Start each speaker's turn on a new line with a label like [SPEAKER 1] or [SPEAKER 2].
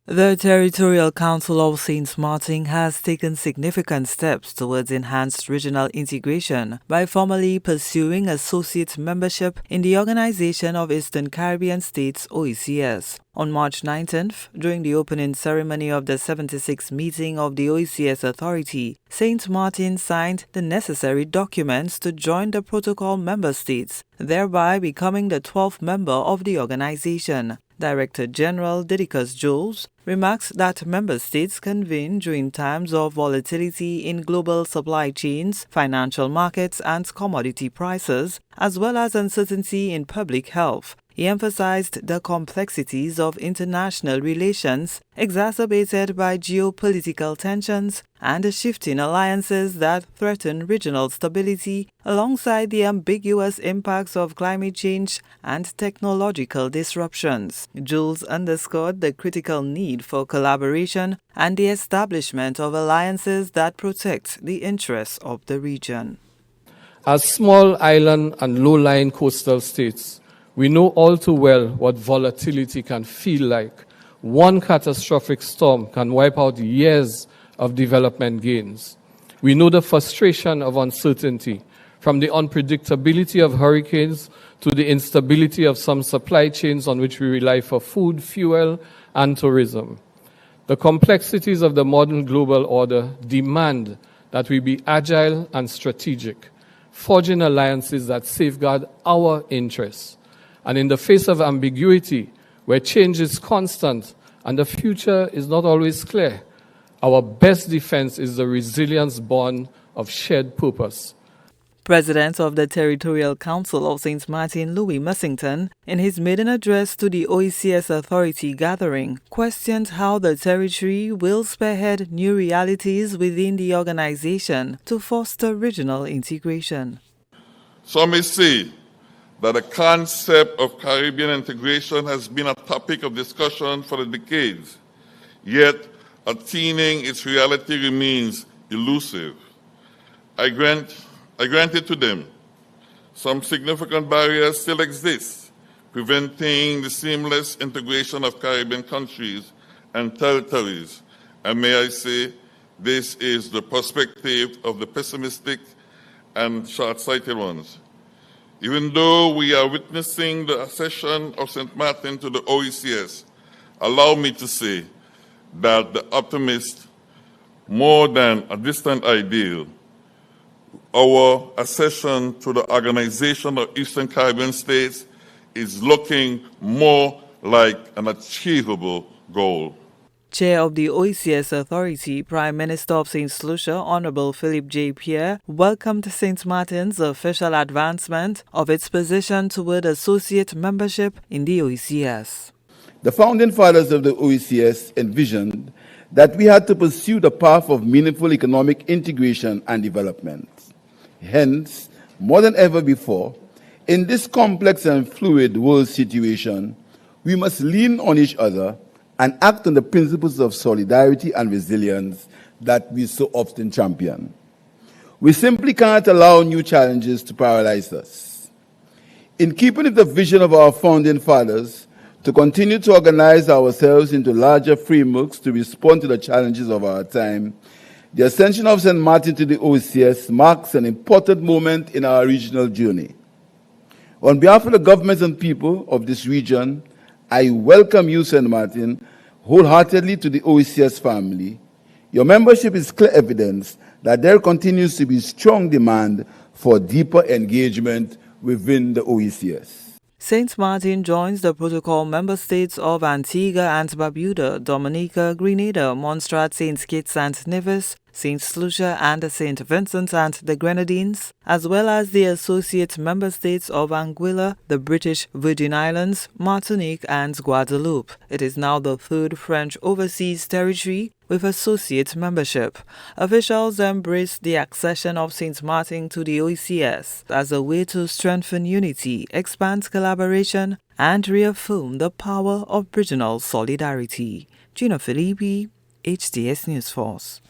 [SPEAKER 1] The Territorial Council of St. Martin has taken significant steps towards enhanced regional integration by formally pursuing associate membership in the Organization of Eastern Caribbean States (OECS). On March 19th, during the opening ceremony of the 76th meeting of the OECS Authority, St. Martin signed the necessary documents to join the protocol member states, thereby becoming the 12th member of the organization. Director General Didicus Jules remarks that member states convene during times of volatility in global supply chains, financial markets, and commodity prices, as well as uncertainty in public health. He emphasized the complexities of international relations exacerbated by geopolitical tensions and the shifting alliances that threaten regional stability, alongside the ambiguous impacts of climate change and technological disruptions. Jules underscored the critical need for collaboration and the establishment of alliances that protect the interests of the region.
[SPEAKER 2] As small island and low-lying coastal states, we know all too well what volatility can feel like. One catastrophic storm can wipe out years of development gains. We know the frustration of uncertainty, from the unpredictability of hurricanes to the instability of some supply chains on which we rely for food, fuel, and tourism. The complexities of the modern global order demand that we be agile and strategic, forging alliances that safeguard our interests. And in the face of ambiguity, where change is constant and the future is not always clear, our best defense is the resilience born of shared purpose.
[SPEAKER 1] President of the Territorial Council of St. Martin, Louis Mussington, in his maiden address to the OECS Authority gathering, questioned how the territory will spearhead new realities within the organization to foster regional integration.
[SPEAKER 3] Some may say that the concept of Caribbean integration has been a topic of discussion for decades, yet attaining its reality remains elusive. I grant it to them. Some significant barriers still exist, preventing the seamless integration of Caribbean countries and territories. And may I say, this is the perspective of the pessimistic and short-sighted ones. Even though we are witnessing the accession of St. Martin to the OECS, allow me to say that the optimist, more than a distant ideal, our accession to the Organization of Eastern Caribbean States is looking more like an achievable goal.
[SPEAKER 1] Chair of the OECS Authority, Prime Minister of St. Lucia, Honorable Philip J. Pierre, welcomed St. Martin's official advancement of its position toward associate membership in the OECS.
[SPEAKER 4] The founding fathers of the OECS envisioned that we had to pursue the path of meaningful economic integration and development. Hence, more than ever before, in this complex and fluid world situation, we must lean on each other and act on the principles of solidarity and resilience that we so often champion. We simply cannot allow new challenges to paralyze us. In keeping with the vision of our founding fathers to continue to organize ourselves into larger frameworks to respond to the challenges of our time, the ascension of St. Martin to the OECS marks an important moment in our regional journey. On behalf of the governments and people of this region, I welcome you, St. Martin, wholeheartedly to the OECS family. Your membership is clear evidence that there continues to be strong demand for deeper engagement within the OECS.
[SPEAKER 1] St. Martin joins the protocol member states of Antigua and Barbuda, Dominica, Grenada, Montserrat, St. Kitts and Nevis, St. Lucia and St. Vincent and the Grenadines, as well as the associate member states of Anguilla, the British Virgin Islands, Martinique and Guadeloupe. It is now the third French overseas territory with associate membership. Officials embraced the accession of St. Martin to the OECS as a way to strengthen unity, expand collaboration, and reaffirm the power of regional solidarity. Gina Filippi, HTS News Force.